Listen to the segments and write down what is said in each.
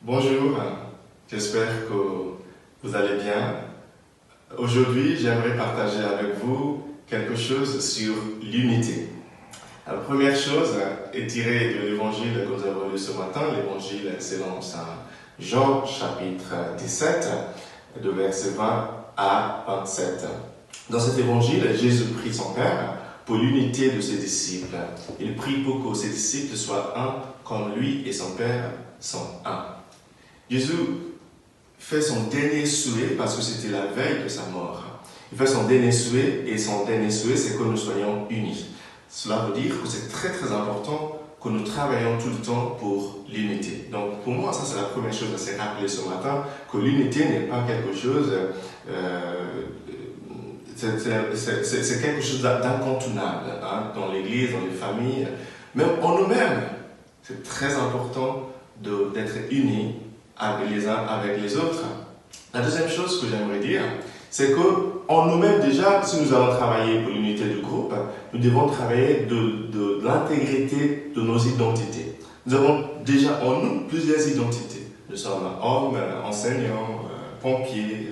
Bonjour, j'espère que vous allez bien. Aujourd'hui, j'aimerais partager avec vous quelque chose sur l'unité. La première chose est tirée de l'évangile que nous avons lu ce matin, l'évangile selon Saint Jean, chapitre 17, de versets 20 à 27. Dans cet évangile, Jésus prie son Père pour l'unité de ses disciples. Il prie pour que ses disciples soient un comme lui et son Père sont un. Jésus fait son dernier souhait parce que c'était la veille de sa mort. Il fait son dernier souhait et son dernier souhait, c'est que nous soyons unis. Cela veut dire que c'est très très important que nous travaillons tout le temps pour l'unité. Donc pour moi, ça c'est la première chose à se rappeler ce matin, que l'unité n'est pas quelque chose, c'est quelque chose d'incontournable dans l'église, dans les familles, même en nous-mêmes. C'est très important d'être unis les uns avec les autres. La deuxième chose que j'aimerais dire, c'est qu'en nous-mêmes déjà, si nous allons travailler pour l'unité du groupe, nous devons travailler de l'intégrité de nos identités. Nous avons déjà en nous plusieurs identités. Nous sommes hommes, enseignants, pompiers,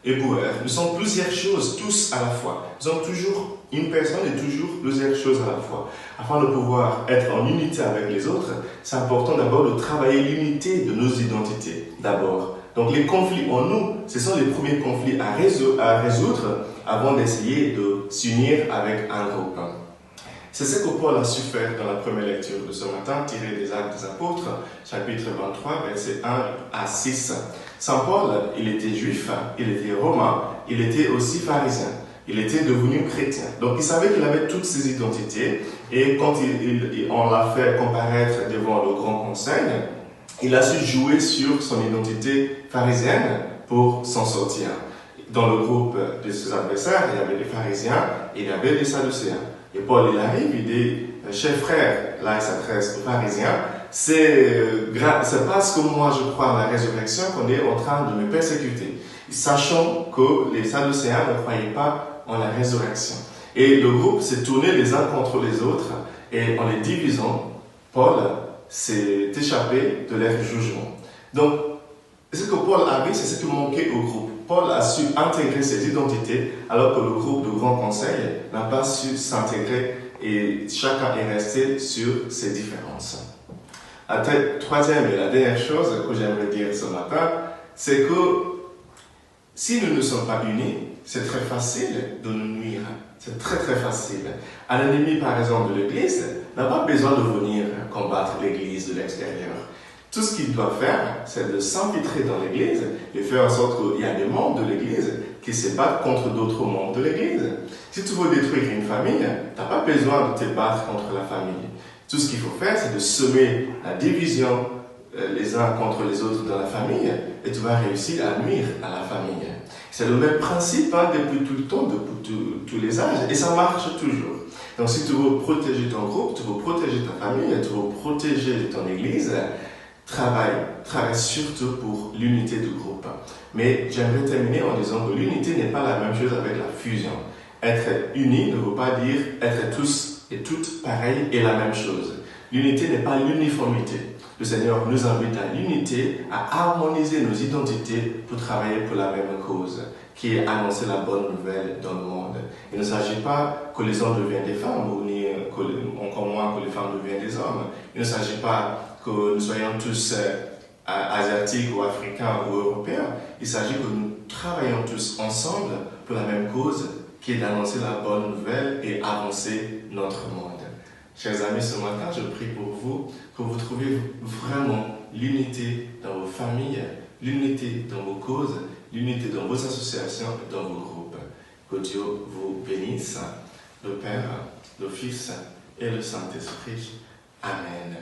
éboueurs. Nous sommes plusieurs choses, tous à la fois. Nous sommes toujours une personne et toujours plusieurs choses à la fois. Afin de pouvoir être en unité avec les autres, c'est important d'abord de travailler l'unité de nos identités, d'abord. Donc les conflits en nous, ce sont les premiers conflits à résoudre avant d'essayer de s'unir avec un groupe. C'est ce que Paul a su faire dans la première lecture de ce matin, tiré des Actes des Apôtres, chapitre 23, versets 1 à 6. Saint Paul, il était juif, il était romain, il était aussi pharisien. Il était devenu chrétien. Donc il savait qu'il avait toutes ses identités et quand on l'a fait comparaître devant le grand conseil, il a su jouer sur son identité pharisienne pour s'en sortir. Dans le groupe de ses adversaires, il y avait des pharisiens et il y avait des sadducéens. Et Paul, il arrive, il dit, chers frères, là il s'adresse aux pharisiens, c'est parce que moi je crois en la résurrection qu'on est en train de me persécuter. Sachant que les sadducéens ne croyaient pas en la résurrection. Et le groupe s'est tourné les uns contre les autres et en les divisant, Paul s'est échappé de leur jugement. Donc, ce que Paul a vu, c'est ce qui manquait au groupe. Paul a su intégrer ses identités alors que le groupe de Grand Conseil n'a pas su s'intégrer et chacun est resté sur ses différences. La troisième et la dernière chose que j'aimerais dire ce matin, c'est que si nous ne sommes pas unis, c'est très facile de nous nuire. C'est très très facile. Un ennemi, par exemple, de l'Église n'a pas besoin de venir combattre l'Église de l'extérieur. Tout ce qu'il doit faire, c'est de s'infiltrer dans l'Église et faire en sorte qu'il y a des membres de l'Église qui se battent contre d'autres membres de l'Église. Si tu veux détruire une famille, tu n'as pas besoin de te battre contre la famille. Tout ce qu'il faut faire, c'est de semer la division les uns contre les autres dans la famille et tu vas réussir à nuire à la famille. C'est le même principe depuis tout le temps, depuis tous les âges et ça marche toujours. Donc si tu veux protéger ton groupe, tu veux protéger ta famille, tu veux protéger ton église, travaille surtout pour l'unité du groupe. Mais j'aimerais terminer en disant que l'unité n'est pas la même chose avec la fusion. Être uni ne veut pas dire être tous et toutes pareils et la même chose. L'unité n'est pas l'uniformité. Le Seigneur nous invite à l'unité, à harmoniser nos identités pour travailler pour la même cause, qui est annoncer la bonne nouvelle dans le monde. Il ne s'agit pas que les hommes deviennent des femmes, ou encore moins que les femmes deviennent des hommes. Il ne s'agit pas que nous soyons tous asiatiques ou africains ou européens. Il s'agit que nous travaillons tous ensemble pour la même cause, qui est d'annoncer la bonne nouvelle et avancer notre monde. Chers amis, ce matin, je prie pour vous, que vous trouviez vraiment l'unité dans vos familles, l'unité dans vos causes, l'unité dans vos associations et dans vos groupes. Que Dieu vous bénisse, le Père, le Fils et le Saint-Esprit. Amen.